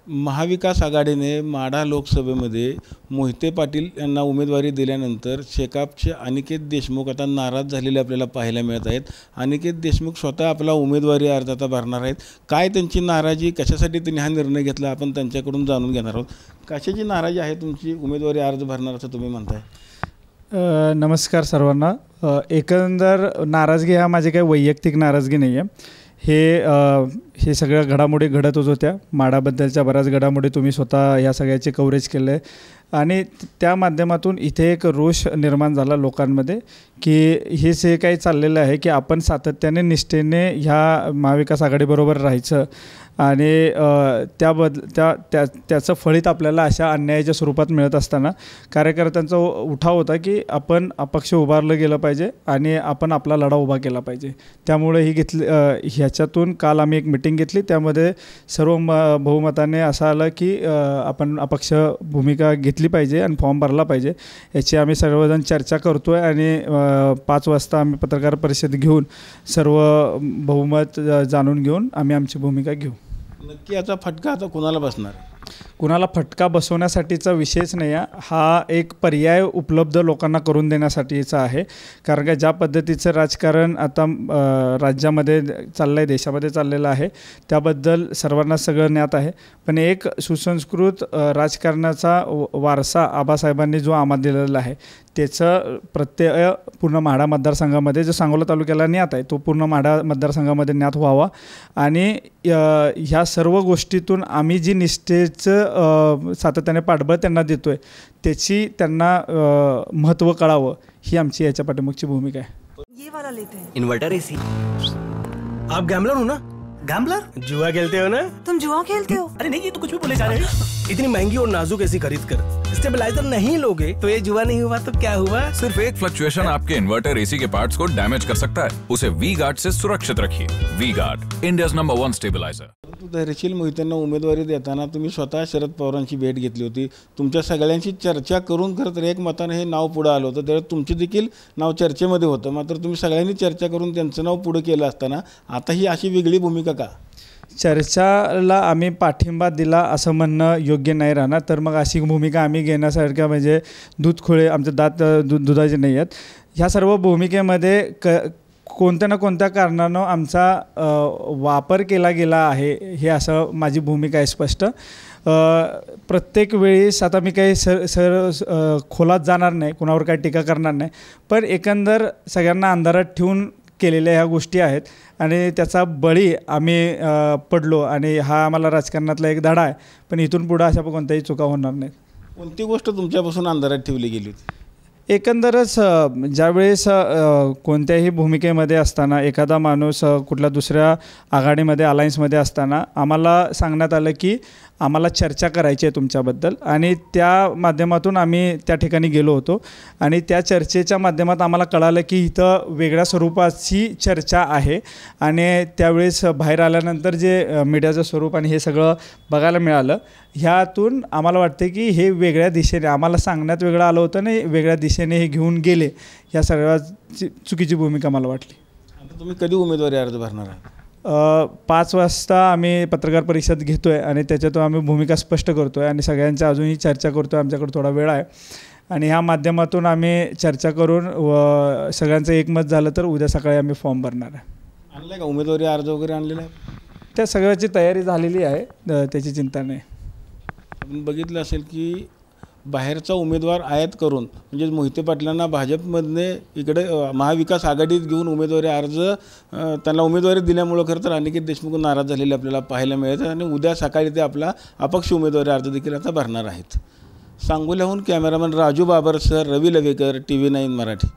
महाविकास आघाडीने माढा लोकसभेमध्ये मोहिते पाटील यांना उमेदवारी दिल्यानंतर शेकापचे अनिकेत देशमुख आता नाराज झालेले आपल्याला पाहायला मिळत आहेत। अनिकेत देशमुख स्वतः आपला उमेदवारी अर्ज आता भरणार आहेत। काय त्यांची नाराजी, कशासाठी त्यांनी हा निर्णय घेतला, आपण त्यांच्याकडून जाणून घेणार आहोत। कशाची नाराजी आहे तुमची उमेदवारी अर्ज भरणार असं तुम्ही म्हणताय? नमस्कार सर्वांना। एकंदर नाराजगी हा माझी काही वैयक्तिक नाराजगी नाही आहे। हे सगळ्या घडामोडी घडतच होत्या। माढाबद्दलच्या बऱ्याच घडामोडी तुम्ही स्वतः या सगळ्याचे कव्हरेज केले आणि त्या माध्यमातून इथे एक रोष निर्माण झाला लोकांमध्ये की हे जे काही चाललेलं आहे की आपण सातत्याने निष्ठेने ह्या महाविकास आघाडीबरोबर राहायचं आणि त्याचं फलित आपल्याला अशा अन्यायाच्या स्वरूपात मिळत असताना कार्यकर्त्यांचा उठाव होता की आपण अपक्ष उभारलं गेलं पाहिजे आणि आपण आपला लढा उभा केला पाहिजे। त्यामुळे ह्याच्यातून काल आम्ही एक मीटिंग घेतली, त्यामध्ये सर्व बहुमताने असं आलं की आपण अपक्ष भूमिका घेतली पाहिजे आणि फॉर्म भरला पाहिजे। याची आम्ही सर्वजण चर्चा करतो आहे आणि 5 वाजता आम्ही पत्रकार परिषद घेऊन सर्व बहुमत जाणून घेऊन आम्ही आमची भूमिका घेऊ। नक्की याचा फटका आता कोणाला बसणार? कुणाला फटका बसवण्यासाठीचा विषयच नाही आहे, हा एक पर्याय उपलब्ध लोकांना करून देण्यासाठीचा आहे। कारण का ज्या पद्धतीचं राजकारण आता राज्यामध्ये चाललं आहे, देशामध्ये चाललेलं आहे, त्याबद्दल सर्वांना सगळं ज्ञात आहे। पण एक सुसंस्कृत राजकारणाचा वारसा आबासाहेबांनी जो आम्हाला दिलेला आहे त्याचं प्रत्यय पूर्ण माढा मतदारसंघामध्ये जो सांगोला तालुक्याला ज्ञात आहे तो पूर्ण माढा मतदारसंघामध्ये ज्ञात व्हावा आणि ह्या सर्व गोष्टीतून आम्ही जी निष्ठेचं सातत्याने पाठबळ त्यांना देतो आहे त्याची त्यांना महत्त्व कळावं ही आमची याच्या पाठीमागची भूमिका आहे। ये वाला लेते हैं। Inverter AC. आप गैम्बलर हो ना? गैम्बलर? जुआ खेलते हो ना? तुम जुआ खेलते हो? अरे नहीं, ये तो कुछ भी बोले जा रहे हैं। इतनी महंगी और नाजुक एसी खरीद कर स्टेबलाइजर नहीं लोगे तो ये जुआ नहीं हुआ तो क्या हुआ? सिर्फ एक फ्लक्चुएशन आपके इन्वर्टर एसी के पार्ट्स को डैमेज कर सकता है। उसे वी गार्ड से सुरक्षित रखिए। V Guard, India's number 1 stabiliser. Dhairyasheel मोहितेंना उमेदवारी देताना तुम्ही स्वतः शरद पवारांची भेट घेतली होती, तुमच्या सगळ्यांची चर्चा करून खरं तर एक मताने हे नाव पुढे आलं होतं, त्यावेळेस तुमचे देखील नाव चर्चेमध्ये होतं, मात्र तुम्ही सगळ्यांनी चर्चा करून त्यांचं नाव पुढे केलं असताना आता ही अशी वेगळी भूमिका का? चर्चाला आम्ही पाठिंबा दिला असं म्हणणं योग्य नाही राहणार, तर मग अशी भूमिका आम्ही घेण्यासारख्या म्हणजे दूध खोळे आमचे दात दुधाचे नाही आहेत। ह्या सर्व भूमिकेमध्ये कोणत्या ना कोणत्या कारणानं आमचा वापर केला गेला आहे हे असं माझी भूमिका आहे स्पष्ट। प्रत्येक वेळेस आता मी काही खोलात जाणार नाही, कुणावर काही टीका करणार नाही, पण एकंदर सगळ्यांना अंधारात ठेवून केलेल्या ह्या गोष्टी आहेत आणि त्याचा बळी आम्ही पडलो आणि हा आम्हाला राजकारणातला एक धडा आहे। पण इथून पुढे अशा कोणत्याही चुका होणार नाहीत। कोणती गोष्ट तुमच्यापासून अंधारात ठेवली गेली होती? एकंदरच ज्यावेळेस कोणत्याही भूमिकेमध्ये असताना एखादा माणूस कुठल्या दुसऱ्या आघाडीमध्ये अलायन्समध्ये असताना आम्हाला सांगण्यात आलं की आम्हाला चर्चा करायची आहे तुमच्याबद्दल आणि त्या माध्यमातून आम्ही त्या ठिकाणी गेलो होतो आणि त्या चर्चेच्या माध्यमात आम्हाला कळालं की इथं वेगळ्या स्वरूपाची चर्चा आहे आणि त्यावेळेस बाहेर आल्यानंतर जे मीडियाचं स्वरूप आणि हे सगळं बघायला मिळालं, ह्यातून आम्हाला वाटते की हे वेगळ्या दिशेने आम्हाला सांगण्यात वेगळं आलं होतं आणि वेगळ्या दिशेने हे घेऊन गेले, ह्या सर्वांची चुकीची भूमिका मला वाटली। आता तुम्ही कधी उमेदवारी अर्ज भरणार आहात? 5 वाजता आम्ही पत्रकार परिषद घेतो आहे आणि त्याच्यातून आम्ही भूमिका स्पष्ट करतो आहे आणि सगळ्यांच्या अजूनही चर्चा करतो आहे। आमच्याकडे थोडा वेळ आहे आणि ह्या माध्यमातून आम्ही चर्चा करून सगळ्यांचं एकमत झालं तर उद्या सकाळी आम्ही फॉर्म भरणार आहे। आणलं आहे का उमेदवारी अर्ज वगैरे आणलेला आहे? त्या सगळ्याची तयारी झालेली आहे, त्याची चिंता नाही। आपण बघितलं असेल की बाहेरचा उमेदवार आयात करून म्हणजे मोहिते पाटलांना भाजपमधने इकडे महाविकास आघाडीत घेऊन उमेदवारी अर्ज त्यांना उमेदवारी दिल्यामुळं खरं तर अनिकेत देशमुख नाराज झालेले आपल्याला पाहायला मिळतं आणि उद्या सकाळी ते आपला अपक्ष उमेदवारी अर्ज देखील आता भरणार आहेत। सांगोल्याहून कॅमेरामॅन राजू बाबरसह रवी लवेकर, TV9 मराठी।